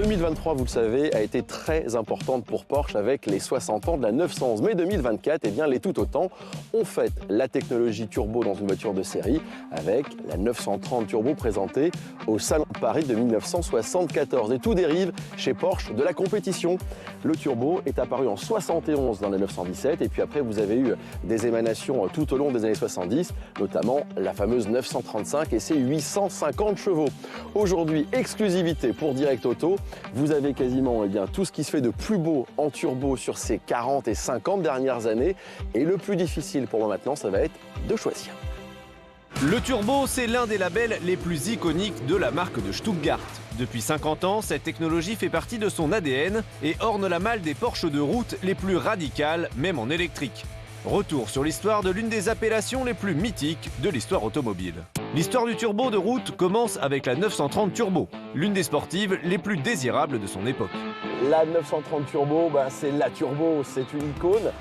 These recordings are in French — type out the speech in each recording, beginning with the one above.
2023, vous le savez, a été très importante pour Porsche avec les 60 ans de la 911. Mais 2024, eh bien, les tout autant, on fête la technologie turbo dans une voiture de série avec la 930 Turbo présentée au Salon de Paris de 1974. Et tout dérive chez Porsche de la compétition. Le turbo est apparu en 71 dans la 917 et puis après vous avez eu des émanations tout au long des années 70, notamment la fameuse 935 et ses 850 chevaux. Aujourd'hui, exclusivité pour Direct Auto, vous avez quasiment tout ce qui se fait de plus beau en turbo sur ces 40 et 50 dernières années. Et le plus difficile pour moi maintenant, ça va être de choisir. Le turbo, c'est l'un des labels les plus iconiques de la marque de Stuttgart. Depuis 50 ans, cette technologie fait partie de son ADN et orne la malle des Porsche de route les plus radicales, même en électrique. Retour sur l'histoire de l'une des appellations les plus mythiques de l'histoire automobile. L'histoire du turbo de route commence avec la 930 Turbo, l'une des sportives les plus désirables de son époque. La 930 Turbo, c'est la turbo, c'est une icône.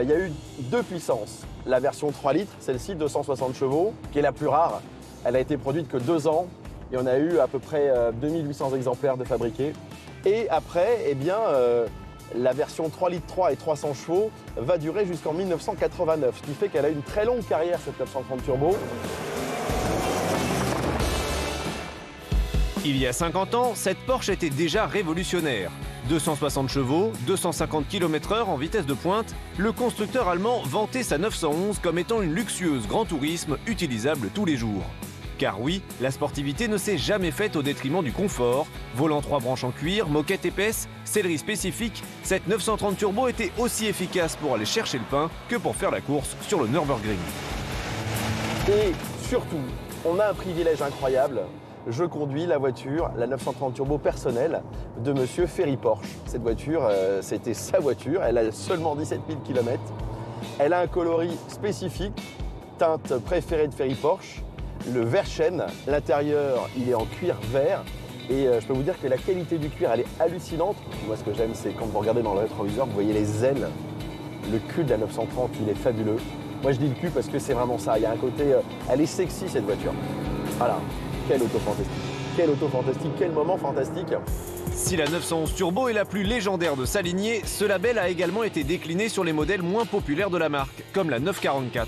Il y a eu deux puissances. La version 3 litres, celle-ci, 260 chevaux, qui est la plus rare. Elle a été produite que 2 ans et on a eu à peu près 2800 exemplaires de fabriqués. Et après, la version 3 litres 3 et 300 chevaux va durer jusqu'en 1989, ce qui fait qu'elle a une très longue carrière, cette 930 Turbo. Il y a 50 ans, cette Porsche était déjà révolutionnaire. 260 chevaux, 250 km/h en vitesse de pointe, le constructeur allemand vantait sa 911 comme étant une luxueuse grand tourisme utilisable tous les jours. Car oui, la sportivité ne s'est jamais faite au détriment du confort. Volant 3 branches en cuir, moquette épaisse, sellerie spécifique, cette 930 Turbo était aussi efficace pour aller chercher le pain que pour faire la course sur le Nürburgring. Et surtout, on a un privilège incroyable. Je conduis la voiture, la 930 Turbo personnelle de monsieur Ferry Porsche. Cette voiture, c'était sa voiture, elle a seulement 17 000 km. Elle a un coloris spécifique, teinte préférée de Ferry Porsche, le vert chêne. L'intérieur, il est en cuir vert. Et je peux vous dire que la qualité du cuir, elle est hallucinante. Moi, ce que j'aime, c'est quand vous regardez dans le rétroviseur, vous voyez les ailes. Le cul de la 930, il est fabuleux. Moi, je dis le cul parce que c'est vraiment ça. Il y a un côté... elle est sexy, cette voiture. Voilà. Quel auto fantastique, quel auto fantastique, quel moment fantastique. Si la 911 Turbo est la plus légendaire de sa lignée, ce label a également été décliné sur les modèles moins populaires de la marque, comme la 944.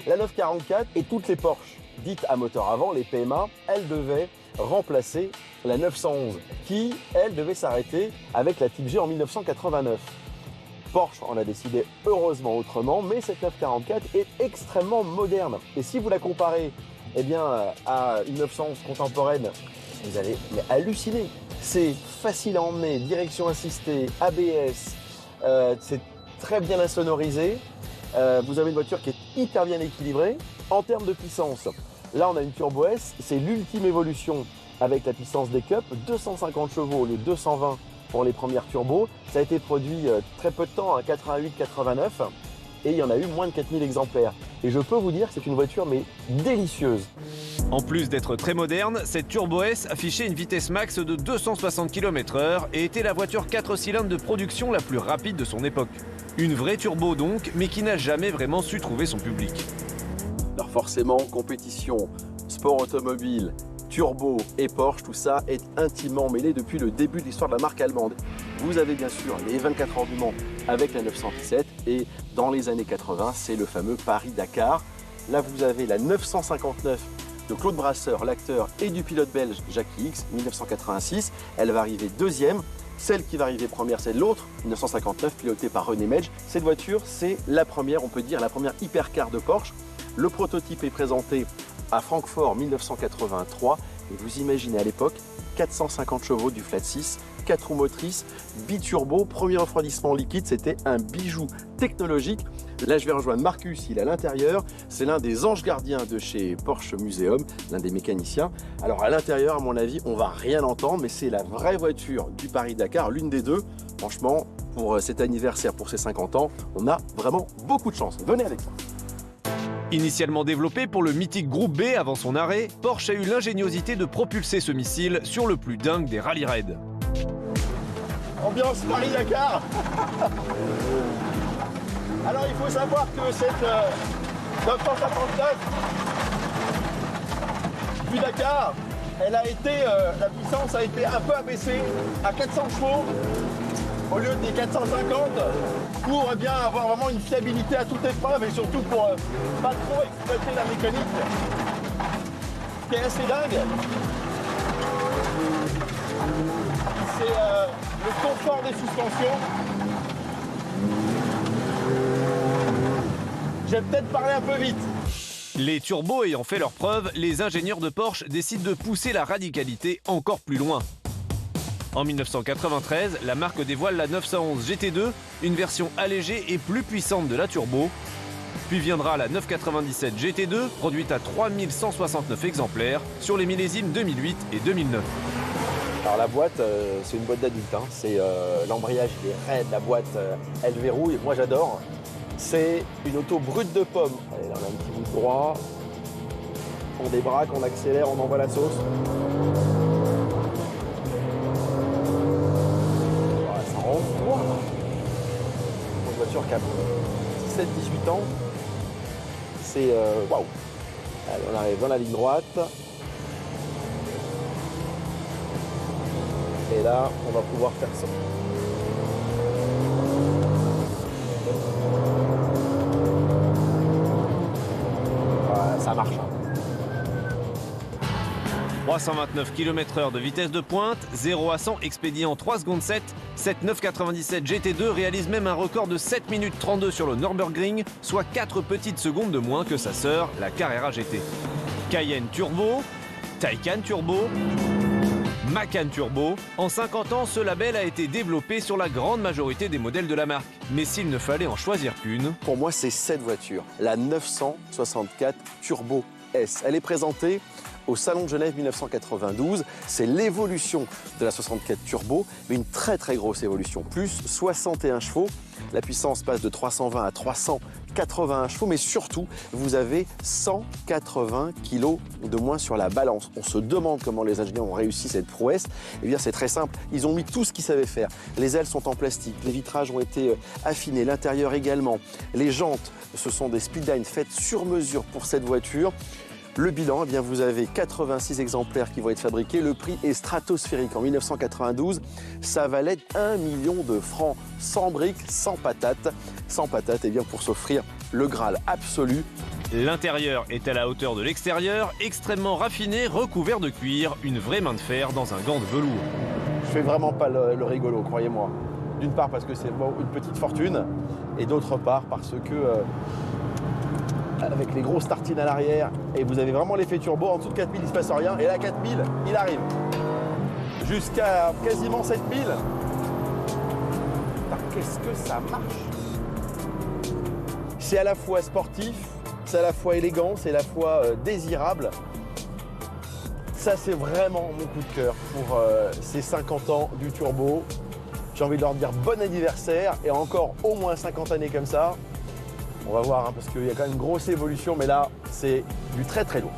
La 944 et toutes les Porsche dites à moteur avant, les PMA, elles devaient remplacer la 911, qui, elle, devait s'arrêter avec la Type G en 1989. Porsche en a décidé heureusement autrement, mais cette 944 est extrêmement moderne. Et si vous la comparez à une 911 contemporaine, vous allez halluciner. C'est facile à emmener, direction assistée, ABS, c'est très bien insonorisé. Vous avez une voiture qui est hyper bien équilibrée. En termes de puissance, là on a une Turbo S, c'est l'ultime évolution avec la puissance des Cup, 250 chevaux au lieu de 220 pour les premières turbos. Ça a été produit très peu de temps, à 88-89. Et il y en a eu moins de 4000 exemplaires. Et je peux vous dire que c'est une voiture mais délicieuse. En plus d'être très moderne, cette Turbo S affichait une vitesse max de 260 km/h et était la voiture 4 cylindres de production la plus rapide de son époque. Une vraie turbo donc, mais qui n'a jamais vraiment su trouver son public. Alors forcément, compétition, sport automobile, turbo et Porsche, tout ça est intimement mêlé depuis le début de l'histoire de la marque allemande. Vous avez bien sûr les 24 heures du Mans avec la 917 et dans les années 80, c'est le fameux Paris-Dakar. Là, vous avez la 959 de Claude Brasseur, l'acteur, et du pilote belge Jackie Hicks, 1986. Elle va arriver deuxième. Celle qui va arriver première, c'est l'autre, 1959, pilotée par René Mege. Cette voiture, c'est la première, on peut dire, la première hypercar de Porsche. Le prototype est présenté à Francfort 1983 et vous imaginez à l'époque 450 chevaux du flat 6, 4 roues motrices, biturbo, premier refroidissement liquide, c'était un bijou technologique. Là je vais rejoindre Marcus, il est à l'intérieur, c'est l'un des anges gardiens de chez Porsche Museum, l'un des mécaniciens. Alors à l'intérieur, à mon avis, on va rien entendre, mais c'est la vraie voiture du Paris-Dakar, l'une des deux. Franchement, pour cet anniversaire, pour ses 50 ans, on a vraiment beaucoup de chance. Venez avec moi. Initialement développé pour le mythique groupe B avant son arrêt, Porsche a eu l'ingéniosité de propulser ce missile sur le plus dingue des rallye raids. Ambiance Paris-Dakar. Alors il faut savoir que cette 959 du Dakar, la puissance a été un peu abaissée à 400 chevaux au lieu des 450 pour bien avoir vraiment une fiabilité à toute épreuve et surtout pour pas trop exploiter la mécanique qui est assez dingue. C'est le confort des suspensions. J'ai peut-être parlé un peu vite. Les turbos ayant fait leurs preuves, les ingénieurs de Porsche décident de pousser la radicalité encore plus loin. En 1993, la marque dévoile la 911 GT2, une version allégée et plus puissante de la turbo. Puis viendra la 997 GT2, produite à 3169 exemplaires sur les millésimes 2008 et 2009. Alors la boîte, c'est une boîte d'adulte. Hein. C'est l'embrayage, il est raide, la boîte, elle verrouille. Moi j'adore. C'est une auto brute de pomme. Allez, là on a un petit bout de droit. On débraque, on accélère, on envoie la sauce. Voilà, ça rentre. Wow. Une voiture qui a 17-18 ans. C'est waouh. Allez, on arrive dans la ligne droite. Et là, on va pouvoir faire ça. Voilà, ça marche. 329 km/h de vitesse de pointe, 0 à 100 expédié en 3 secondes 7. Cette 997 GT2 réalise même un record de 7 minutes 32 sur le Nürburgring, soit 4 petites secondes de moins que sa sœur, la Carrera GT. Cayenne Turbo, Taycan Turbo, Macan Turbo. En 50 ans, ce label a été développé sur la grande majorité des modèles de la marque. Mais s'il ne fallait en choisir qu'une... Pour moi, c'est cette voiture, la 964 Turbo S. Elle est présentée au Salon de Genève 1992. C'est l'évolution de la 64 Turbo, mais une très très grosse évolution. Plus 61 chevaux. La puissance passe de 320 à 381 chevaux, mais surtout, vous avez 180 kg de moins sur la balance. On se demande comment les ingénieurs ont réussi cette prouesse. Eh bien, c'est très simple. Ils ont mis tout ce qu'ils savaient faire. Les ailes sont en plastique, les vitrages ont été affinés, l'intérieur également. Les jantes, ce sont des speedlines faites sur mesure pour cette voiture. Le bilan, eh bien, vous avez 86 exemplaires qui vont être fabriqués. Le prix est stratosphérique. En 1992, ça valait 1 million de francs, sans briques, sans patates. Sans patates, eh bien, pour s'offrir le Graal absolu. L'intérieur est à la hauteur de l'extérieur, extrêmement raffiné, recouvert de cuir, une vraie main de fer dans un gant de velours. Je fais vraiment pas le rigolo, croyez-moi. D'une part parce que c'est une petite fortune, et d'autre part parce que... avec les grosses tartines à l'arrière, et vous avez vraiment l'effet turbo. En dessous de 4000, il ne se passe rien, et là, 4000, il arrive. Jusqu'à quasiment 7000. Qu'est-ce que ça marche? C'est à la fois sportif, c'est à la fois élégant, c'est à la fois désirable. Ça, c'est vraiment mon coup de cœur pour ces 50 ans du turbo. J'ai envie de leur dire bon anniversaire, et encore au moins 50 années comme ça. On va voir, hein, parce qu'il y a quand même une grosse évolution, mais là, c'est du très très lourd.